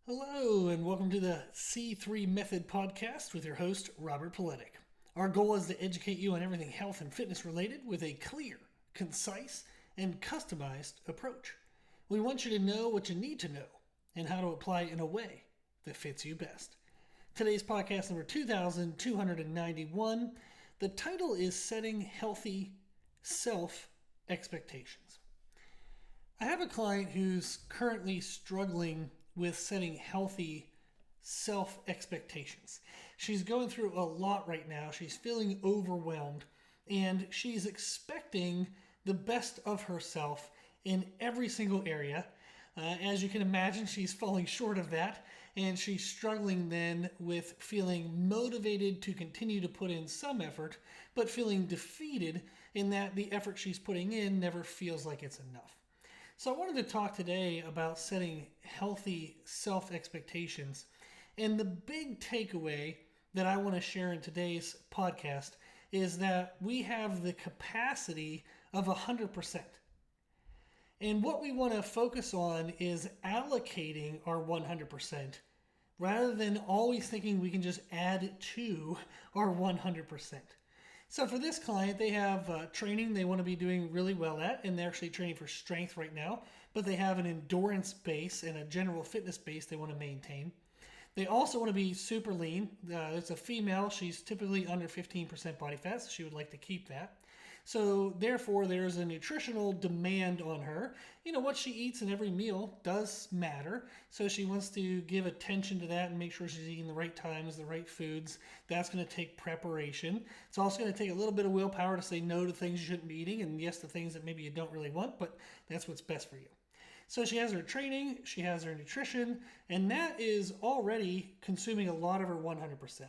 Hello, and welcome to the C3 Method podcast with your host, Robert Poletic. Our goal is to educate you on everything health and fitness related with a clear, concise, and customized approach. We want you to know what you need to know and how to apply it in a way that fits you best. Today's podcast number 2291. The title is Setting Healthy Self Expectations. I have a client who's currently struggling with setting healthy self expectations. She's going through a lot right now. She's feeling overwhelmed and she's expecting the best of herself in every single area. As you can imagine, she's falling short of that, and she's struggling then with feeling motivated to continue to put in some effort, but feeling defeated in that the effort she's putting in never feels like it's enough. So I wanted to talk today about setting healthy self-expectations. And the big takeaway that I want to share in today's podcast is that we have the capacity of 100%. And what we want to focus on is allocating our 100% rather than always thinking we can just add to our 100%. So for this client, they have training they want to be doing really well at, and they're actually training for strength right now, but they have an endurance base and a general fitness base they want to maintain. They also want to be super lean. It's a female. She's typically under 15% body fat, so she would like to keep that. So therefore, there's a nutritional demand on her. You know, what she eats in every meal does matter. So she wants to give attention to that and make sure she's eating the right times, the right foods. That's going to take preparation. It's also going to take a little bit of willpower to say no to things you shouldn't be eating and yes to things that maybe you don't really want, but that's what's best for you. So she has her training, she has her nutrition, and that is already consuming a lot of her 100%.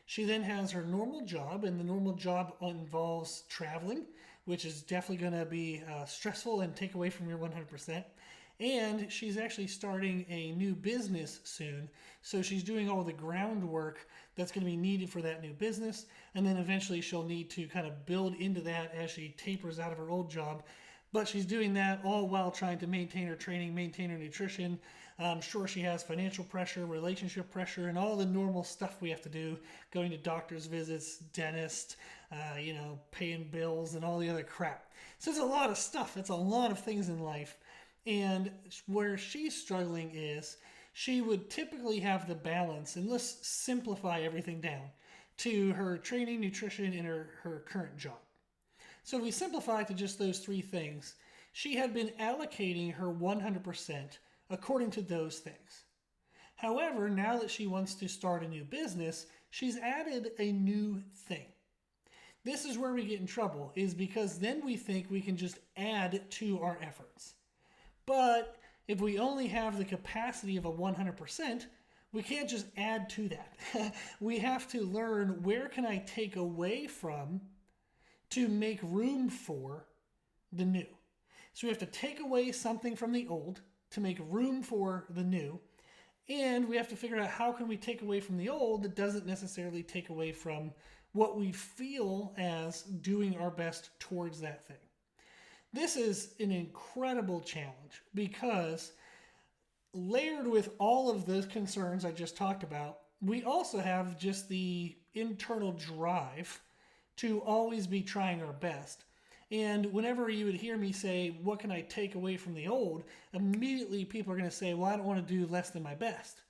She then has her normal job, and the normal job involves traveling, which is definitely going to be stressful and take away from your 100%. And she's actually starting a new business soon, so she's doing all the groundwork that's going to be needed for that new business, and then eventually she'll need to kind of build into that as she tapers out of her old job. But she's doing that all while trying to maintain her training, maintain her nutrition. I'm sure she has financial pressure, relationship pressure, and all the normal stuff we have to do, going to doctor's visits, dentist, paying bills, and all the other crap. So it's a lot of stuff. It's a lot of things in life. And where she's struggling is she would typically have the balance, and let's simplify everything down, to her training, nutrition, and her current job. So if we simplify to just those three things, she had been allocating her 100% according to those things. However, now that she wants to start a new business, she's added a new thing. This is where we get in trouble, is because then we think we can just add to our efforts. But if we only have the capacity of a 100%, we can't just add to that. We have to learn, where can I take away from to make room for the new. So we have to take away something from the old to make room for the new. And we have to figure out, how can we take away from the old that doesn't necessarily take away from what we feel as doing our best towards that thing. This is an incredible challenge because, layered with all of those concerns I just talked about, we also have just the internal drive to always be trying our best. And whenever you would hear me say, what can I take away from the old? Immediately people are going to say, well, I don't want to do less than my best.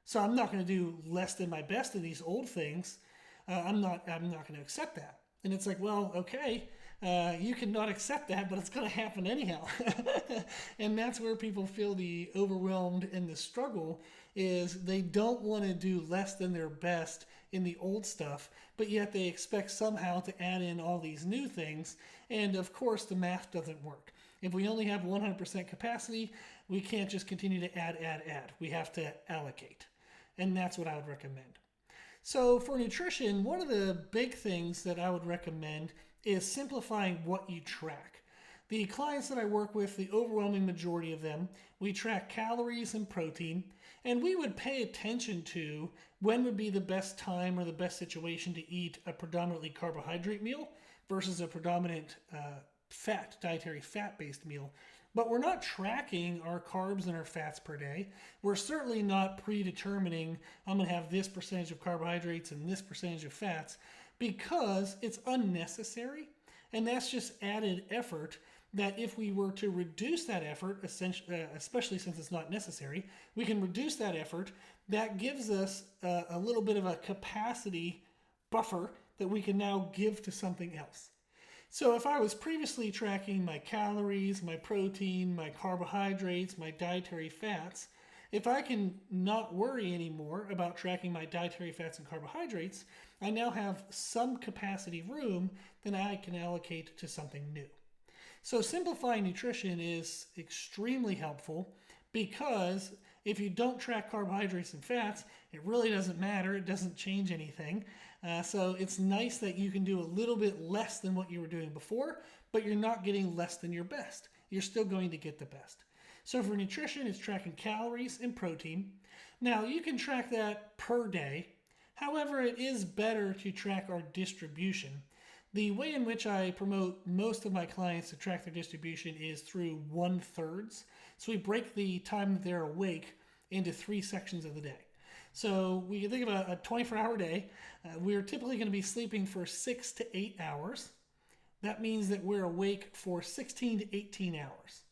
So I'm not going to do less than my best in these old things. I'm not going to accept that. And it's like, well, okay, you cannot accept that, but it's going to happen anyhow. And that's where people feel the overwhelmed and the struggle, is they don't want to do less than their best in the old stuff, but yet they expect somehow to add in all these new things. And of course, the math doesn't work. If we only have 100% capacity, we can't just continue to add. We have to allocate. And that's what I would recommend. So for nutrition, one of the big things that I would recommend is simplifying what you track. The clients that I work with, the overwhelming majority of them, we track calories and protein, and we would pay attention to when would be the best time or the best situation to eat a predominantly carbohydrate meal versus a predominant dietary fat-based meal. but we're not tracking our carbs and our fats per day. We're certainly not predetermining I'm going to have this percentage of carbohydrates and this percentage of fats because it's unnecessary. And that's just added effort that if we were to reduce that effort, especially since it's not necessary, we can reduce that effort. That gives us a little bit of a capacity buffer that we can now give to something else. So if I was previously tracking my calories, my protein, my carbohydrates, my dietary fats, if I can not worry anymore about tracking my dietary fats and carbohydrates, I now have some capacity room that I can allocate to something new. So simplifying nutrition is extremely helpful because if you don't track carbohydrates and fats, it really doesn't matter. It doesn't change anything. So it's nice that you can do a little bit less than what you were doing before, but you're not getting less than your best. You're still going to get the best. So for nutrition, it's tracking calories and protein. Now, you can track that per day. However, it is better to track our distribution. The way in which I promote most of my clients to track their distribution is through 1/3. So we break the time that they're awake into 3 sections of the day. So we can think of a 24-hour day. We're typically going to be sleeping for 6 to 8 hours. That means that we're awake for 16 to 18 hours.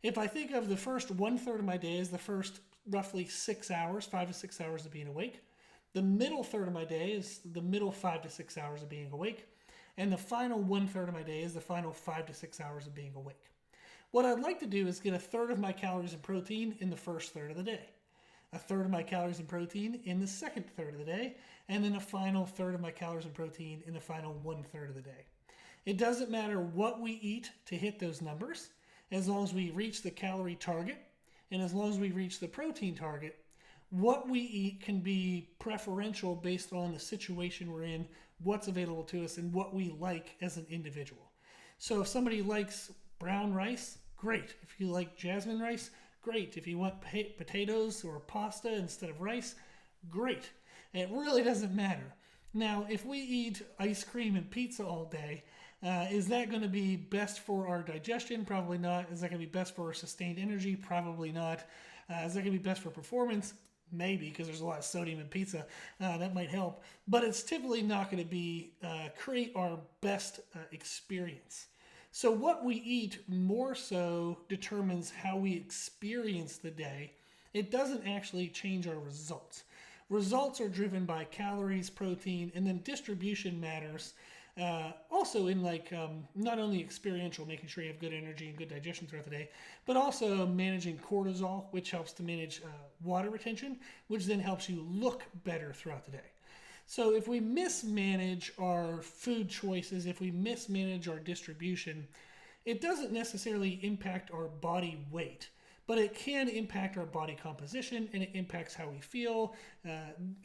If I think of the first 1/3 of my day as the first roughly 6 hours, 5 to 6 hours of being awake, the middle third of my day is the middle 5 to 6 hours of being awake, and the final 1/3 of my day is the final 5 to 6 hours of being awake. What I'd like to do is get 1/3 of my calories and protein in the first third of the day, 1/3 of my calories and protein in the second third of the day, and then a final 1/3 of my calories and protein in the final 1/3 of the day. It doesn't matter what we eat to hit those numbers, as long as we reach the calorie target, and as long as we reach the protein target. What we eat can be preferential based on the situation we're in, what's available to us, and what we like as an individual. So if somebody likes brown rice, great. If you like jasmine rice, great. If you want potatoes or pasta instead of rice, great. It really doesn't matter. Now, if we eat ice cream and pizza all day, is that going to be best for our digestion? Probably not. Is that going to be best for our sustained energy? Probably not. Is that going to be best for performance? Maybe, because there's a lot of sodium in pizza. That might help. But it's typically not going to be create our best experience. So what we eat more so determines how we experience the day. It doesn't actually change our results. Results are driven by calories, protein, and then distribution matters. Also in not only experiential, making sure you have good energy and good digestion throughout the day, but also managing cortisol, which helps to manage water retention, which then helps you look better throughout the day. So if we mismanage our food choices, if we mismanage our distribution, it doesn't necessarily impact our body weight, but it can impact our body composition, and it impacts how we feel,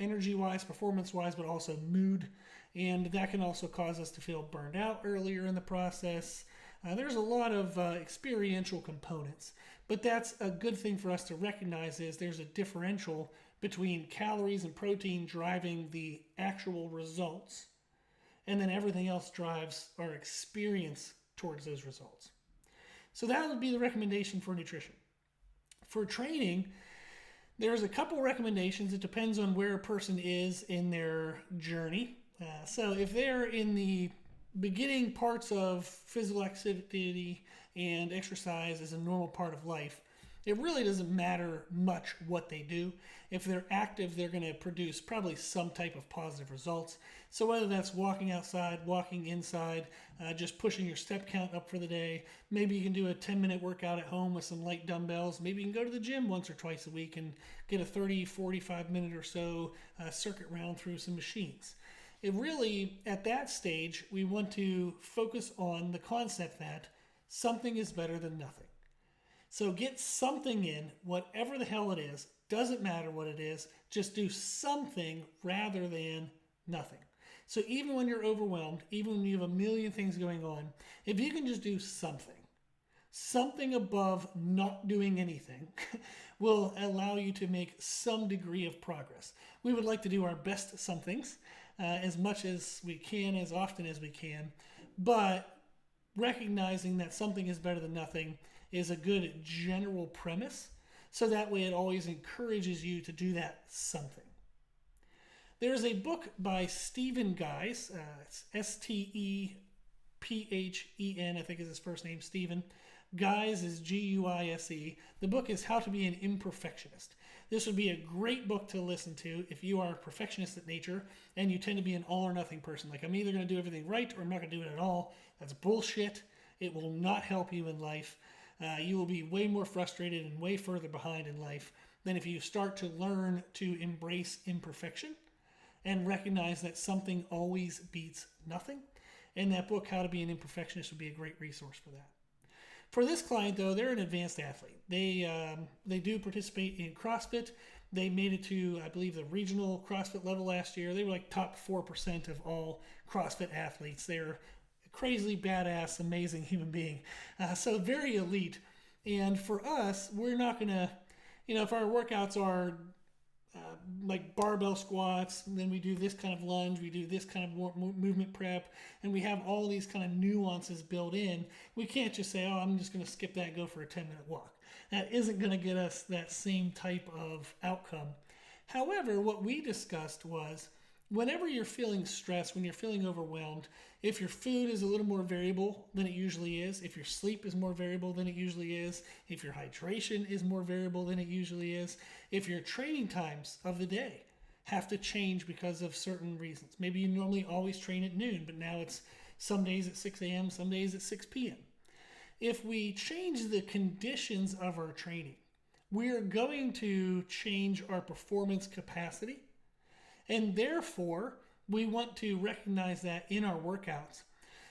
energy-wise, performance-wise, but also mood. And that can also cause us to feel burned out earlier in the process. There's a lot of experiential components, but that's a good thing for us to recognize is there's a differential between calories and protein driving the actual results, and then everything else drives our experience towards those results. So that would be the recommendation for nutrition. For training, there's a couple recommendations. It depends on where a person is in their journey. So if they're in the beginning parts of physical activity and exercise as a normal part of life, it really doesn't matter much what they do. If they're active, they're going to produce probably some type of positive results. So whether that's walking outside, walking inside, just pushing your step count up for the day, maybe you can do a 10-minute workout at home with some light dumbbells. Maybe you can go to the gym once or twice a week and get a 30, 45-minute or so circuit round through some machines. It really, at that stage, we want to focus on the concept that something is better than nothing. So get something in, whatever the hell it is, doesn't matter what it is, just do something rather than nothing. So even when you're overwhelmed, even when you have a million things going on, if you can just do something above not doing anything will allow you to make some degree of progress. We would like to do our best somethings as much as we can, as often as we can, but recognizing that something is better than nothing is a good general premise. So that way it always encourages you to do that something. There's a book by Stephen Guise. It's Stephen, I think is his first name, Stephen. Guise is Guise. The book is How to Be an Imperfectionist. This would be a great book to listen to if you are a perfectionist at nature and you tend to be an all or nothing person. Like, I'm either going to do everything right or I'm not going to do it at all. That's bullshit. It will not help you in life. You will be way more frustrated and way further behind in life than if you start to learn to embrace imperfection and recognize that something always beats nothing. And that book, How to Be an Imperfectionist, would be a great resource for that. For this client, though, they're an advanced athlete. They do participate in CrossFit. They made it to, I believe, the regional CrossFit level last year. They were like top 4% of all CrossFit athletes. They're a crazily badass, amazing human being. So very elite. And for us, we're not going to, if our workouts are like barbell squats, and then we do this kind of lunge, we do this kind of movement prep, and we have all these kind of nuances built in. We can't just say, I'm just going to skip that and go for a 10-minute walk. That isn't going to get us that same type of outcome. However, what we discussed was, whenever you're feeling stressed, when you're feeling overwhelmed, if your food is a little more variable than it usually is, if your sleep is more variable than it usually is, if your hydration is more variable than it usually is, if your training times of the day have to change because of certain reasons. Maybe you normally always train at noon, but now it's some days at 6 a.m., some days at 6 p.m. If we change the conditions of our training, we're going to change our performance capacity. And therefore, we want to recognize that in our workouts.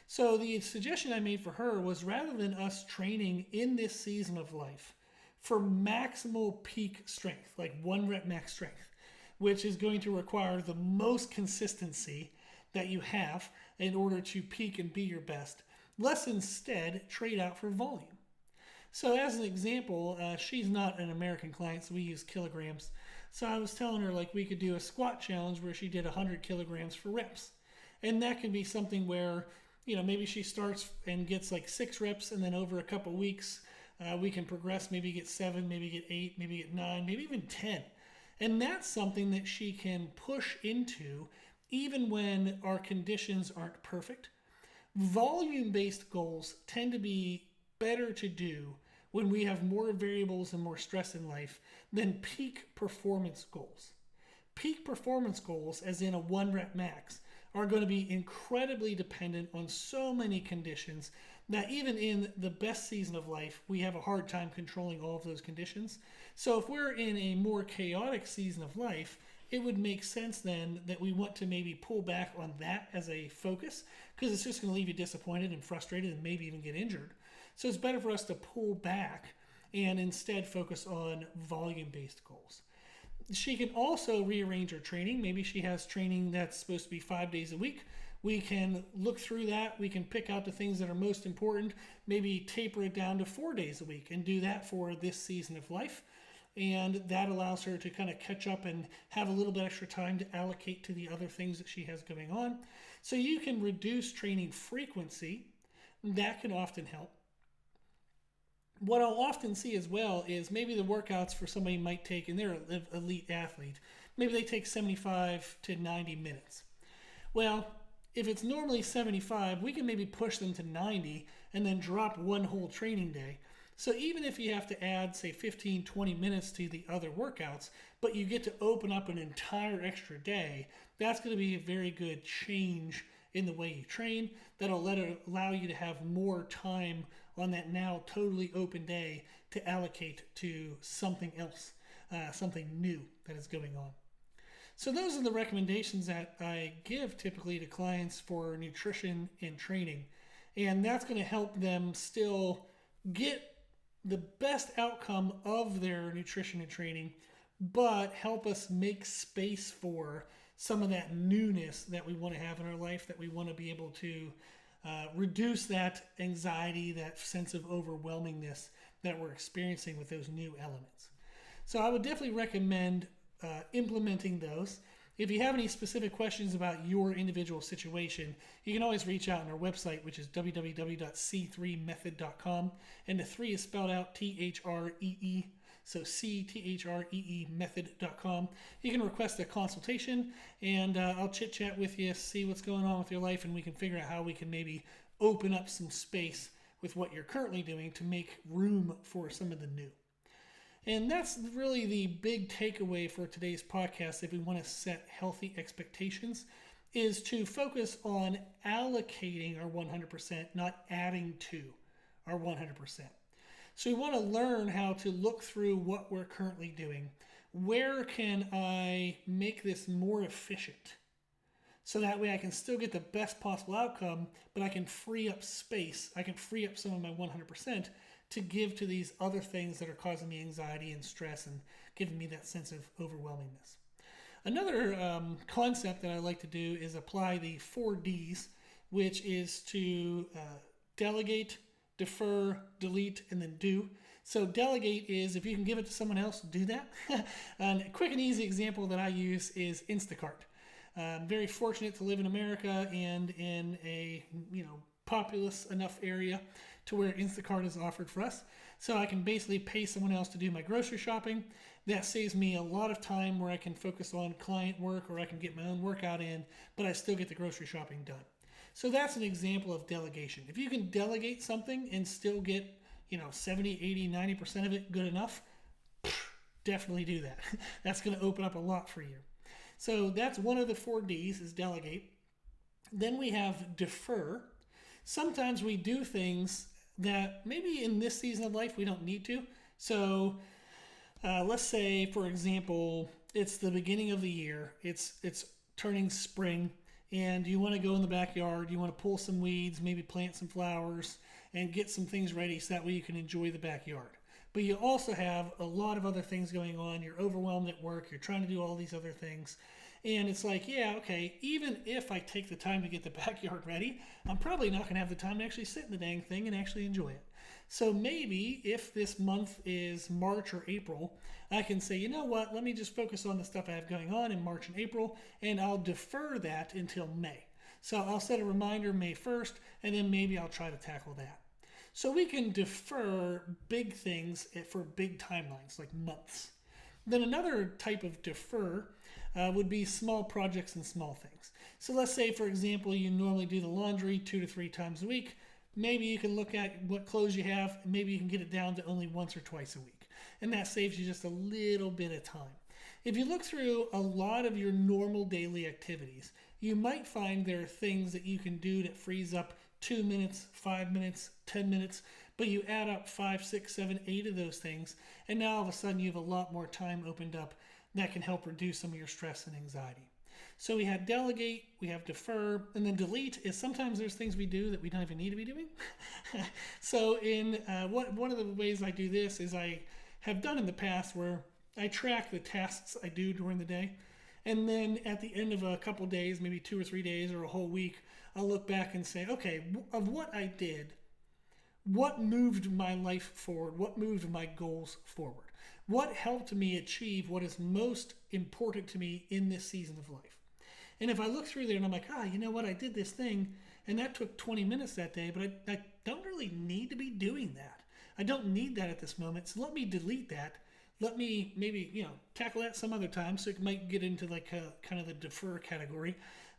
So the suggestion I made for her was, rather than us training in this season of life for maximal peak strength, like 1 rep max strength, which is going to require the most consistency that you have in order to peak and be your best, let's instead trade out for volume. So as an example, she's not an American client, so we use kilograms. So I was telling her, like, we could do a squat challenge where she did 100 kilograms for reps. And that could be something where, maybe she starts and gets like 6 reps, and then over a couple weeks, we can progress, maybe get 7, maybe get 8, maybe get 9, maybe even 10. And that's something that she can push into even when our conditions aren't perfect. Volume-based goals tend to be better to do when we have more variables and more stress in life than peak performance goals. Peak performance goals, as in a 1 rep max, are going to be incredibly dependent on so many conditions that even in the best season of life, we have a hard time controlling all of those conditions. So if we're in a more chaotic season of life, it would make sense then that we want to maybe pull back on that as a focus, because it's just going to leave you disappointed and frustrated and maybe even get injured. So it's better for us to pull back and instead focus on volume-based goals. She can also rearrange her training. Maybe she has training that's supposed to be 5 days a week. We can look through that. We can pick out the things that are most important, maybe taper it down to 4 days a week and do that for this season of life. And that allows her to kind of catch up and have a little bit extra time to allocate to the other things that she has going on. So you can reduce training frequency. That can often help. What I'll often see as well is maybe the workouts for somebody might take, and they're an elite athlete, maybe they take 75 to 90 minutes. Well, if it's normally 75, we can maybe push them to 90 and then drop one whole training day. So even if you have to add, say, 15, 20 minutes to the other workouts, but you get to open up an entire extra day, that's going to be a very good change in the way you train. That'll allow you to have more time on that now totally open day to allocate to something else, something new that is going on. So those are the recommendations that I give typically to clients for nutrition and training. And that's going to help them still get the best outcome of their nutrition and training, but help us make space for some of that newness that we want to have in our life, that we want to be able to reduce that anxiety, that sense of overwhelmingness that we're experiencing with those new elements. So I would definitely recommend implementing those. If you have any specific questions about your individual situation, you can always reach out on our website, which is www.c3method.com. And the 3 is spelled out T-H-R-E-E. So C-T-H-R-E-E method.com. You can request a consultation, and I'll chit-chat with you, see what's going on with your life, and we can figure out how we can maybe open up some space with what you're currently doing to make room for some of the new. And that's really the big takeaway for today's podcast if we want to set healthy expectations, is to focus on allocating our 100%, not adding to our 100%. So we want to learn how to look through what we're currently doing. Where can I make this more efficient? So that way I can still get the best possible outcome, but I can free up space. I can free up some of my 100% to give to these other things that are causing me anxiety and stress and giving me that sense of overwhelmingness. Another concept that I like to do is apply the 4 Ds, which is to delegate, defer, delete, and then do. So delegate is if you can give it to someone else, do that. And a quick and easy example that I use is Instacart. I'm very fortunate to live in America and in a populous enough area to where Instacart is offered for us. So I can basically pay someone else to do my grocery shopping. That saves me a lot of time where I can focus on client work or I can get my own workout in, but I still get the grocery shopping done. So that's an example of delegation. If you can delegate something and still get 70, 80, 90% of it good enough, definitely do that. That's going to open up a lot for you. So that's one of the 4 Ds is delegate. Then we have defer. Sometimes we do things that maybe in this season of life we don't need to. So let's say, for example, it's the beginning of the year. It's turning spring, and you want to go in the backyard. You want to pull some weeds, maybe plant some flowers, and get some things ready so that way you can enjoy the backyard. But you also have a lot of other things going on. You're overwhelmed at work. You're trying to do all these other things. And it's like, yeah, okay, even if I take the time to get the backyard ready, I'm probably not going to have the time to actually sit in the dang thing and actually enjoy it. So maybe if this month is March or April, I can say, you know what, let me just focus on the stuff I have going on in March and April, and I'll defer that until May. So I'll set a reminder May 1st, and then maybe I'll try to tackle that. So we can defer big things for big timelines, like months. Then another type of defer would be small projects and small things. So let's say, for example, you normally do the laundry 2 to 3 times a week. Maybe you can look at what clothes you have, and maybe you can get it down to only once or twice a week. And that saves you just a little bit of time. If you look through a lot of your normal daily activities, you might find there are things that you can do that frees up 2 minutes, 5 minutes, 10 minutes, but you add up 5, 6, 7, 8 of those things, and now all of a sudden you have a lot more time opened up that can help reduce some of your stress and anxiety. So we have delegate, we have defer, and then delete is sometimes there's things we do that we don't even need to be doing. So one of the ways I do this is I have done in the past where I track the tasks I do during the day, and then at the end of a couple days, maybe 2 or 3 days or a whole week, I'll look back and say, okay, of what I did, what moved my life forward? What moved my goals forward? What helped me achieve what is most important to me in this season of life? And if I look through there and I'm like, you know what? I did this thing and that took 20 minutes that day, but I don't really need to be doing that. I don't need that at this moment. So let me delete that. Let me maybe, tackle that some other time. So it might get into like kind of the defer category.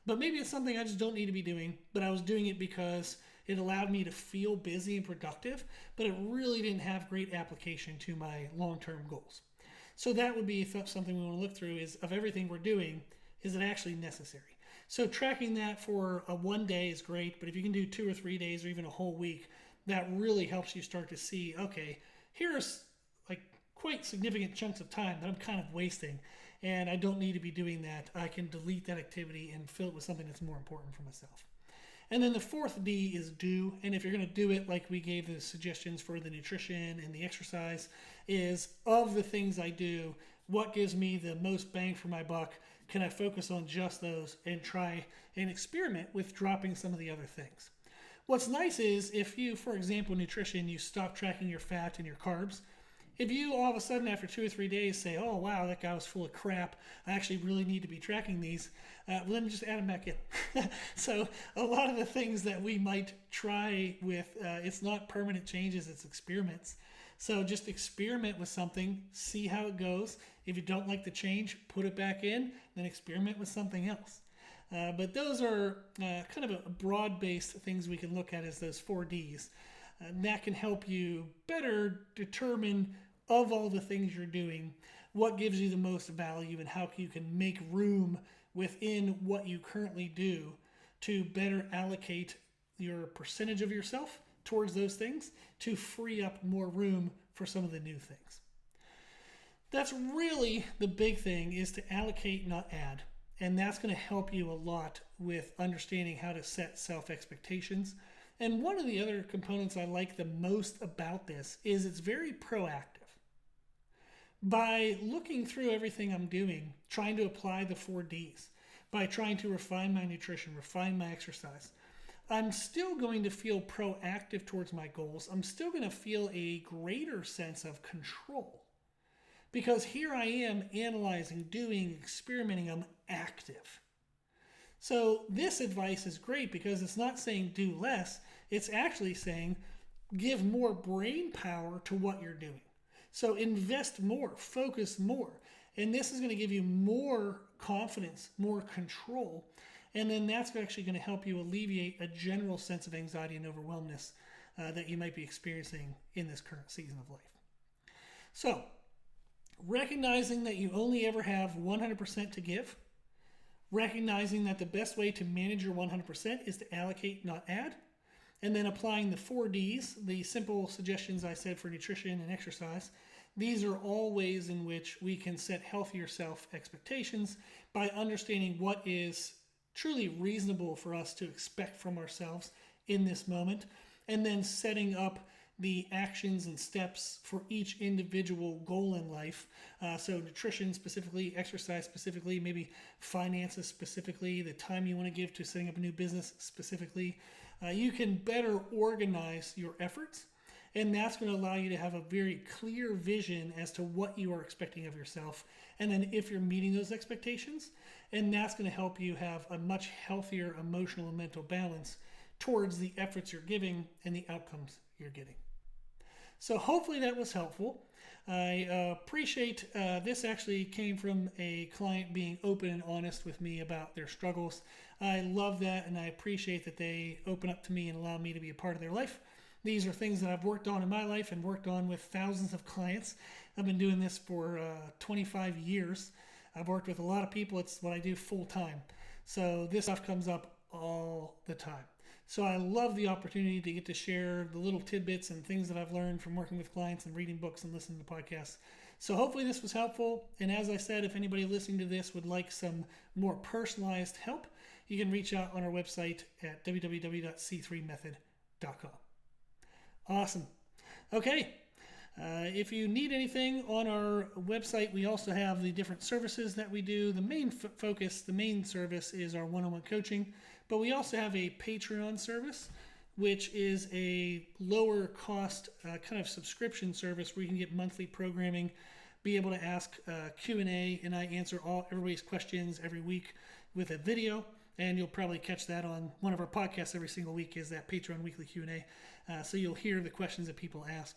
But maybe it's something I just don't need to be doing, but I was doing it because it allowed me to feel busy and productive, but it really didn't have great application to my long-term goals. So that would be something we want to look through is of everything we're doing, is it actually necessary? So tracking that for a 1 day is great, but if you can do 2 or 3 days or even a whole week, that really helps you start to see, okay, here's like quite significant chunks of time that I'm kind of wasting, and I don't need to be doing that. I can delete that activity and fill it with something that's more important for myself. And then the 4th D is do. And if you're going to do it like we gave the suggestions for the nutrition and the exercise, is of the things I do, what gives me the most bang for my buck? Can I focus on just those and try and experiment with dropping some of the other things? What's nice is if you, for example, nutrition, you stop tracking your fat and your carbs, If you all of a sudden after 2 or 3 days say, oh wow, that guy was full of crap, I actually really need to be tracking these, well, then just add them back in. So a lot of the things that we might try with, it's not permanent changes, it's experiments. So just experiment with something, see how it goes. If you don't like the change, put it back in, then experiment with something else. But those are kind of a broad-based things we can look at as those 4 Ds. That can help you better determine, of all the things you're doing, what gives you the most value and how you can make room within what you currently do to better allocate your percentage of yourself towards those things to free up more room for some of the new things. That's really the big thing, is to allocate, not add. And that's going to help you a lot with understanding how to set self-expectations. And one of the other components I like the most about this is it's very proactive. By looking through everything I'm doing, trying to apply the 4 Ds, by trying to refine my nutrition, refine my exercise, I'm still going to feel proactive towards my goals. I'm still going to feel a greater sense of control. Because here I am analyzing, doing, experimenting, I'm active. So this advice is great because it's not saying do less, it's actually saying give more brain power to what you're doing. So invest more, focus more. And this is going to give you more confidence, more control. And then that's actually going to help you alleviate a general sense of anxiety and overwhelmness that you might be experiencing in this current season of life. So, recognizing that you only ever have 100% to give, recognizing that the best way to manage your 100% is to allocate, not add, and then applying the 4 Ds, the simple suggestions I said for nutrition and exercise. These are all ways in which we can set healthier self-expectations by understanding what is truly reasonable for us to expect from ourselves in this moment, and then setting up the actions and steps for each individual goal in life. So nutrition specifically, exercise specifically, maybe finances specifically, the time you want to give to setting up a new business specifically. You can better organize your efforts, and that's going to allow you to have a very clear vision as to what you are expecting of yourself, and then if you're meeting those expectations, and that's going to help you have a much healthier emotional and mental balance towards the efforts you're giving and the outcomes you're getting. So hopefully that was helpful. I appreciate this actually came from a client being open and honest with me about their struggles. I love that, and I appreciate that they open up to me and allow me to be a part of their life. These are things that I've worked on in my life and worked on with thousands of clients. I've been doing this for 25 years. I've worked with a lot of people. It's what I do full time. So this stuff comes up all the time. So I love the opportunity to get to share the little tidbits and things that I've learned from working with clients and reading books and listening to podcasts. So hopefully this was helpful. And as I said, if anybody listening to this would like some more personalized help, you can reach out on our website at www.c3method.com. Awesome. Okay. If you need anything on our website, we also have the different services that we do. The main focus, the main service is our one-on-one coaching, but we also have a Patreon service, which is a lower cost kind of subscription service where you can get monthly programming, be able to ask Q&A, and I answer everybody's questions every week with a video. And you'll probably catch that on one of our podcasts every single week, is that Patreon weekly Q&A. So you'll hear the questions that people ask.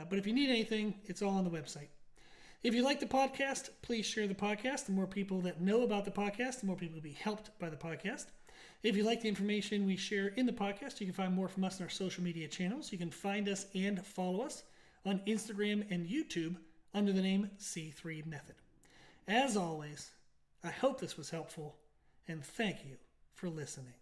But if you need anything, it's all on the website. If you like the podcast, please share the podcast. The more people that know about the podcast, the more people will be helped by the podcast. If you like the information we share in the podcast, you can find more from us in our social media channels. You can find us and follow us on Instagram and YouTube under the name C3 Method. As always, I hope this was helpful, and thank you for listening.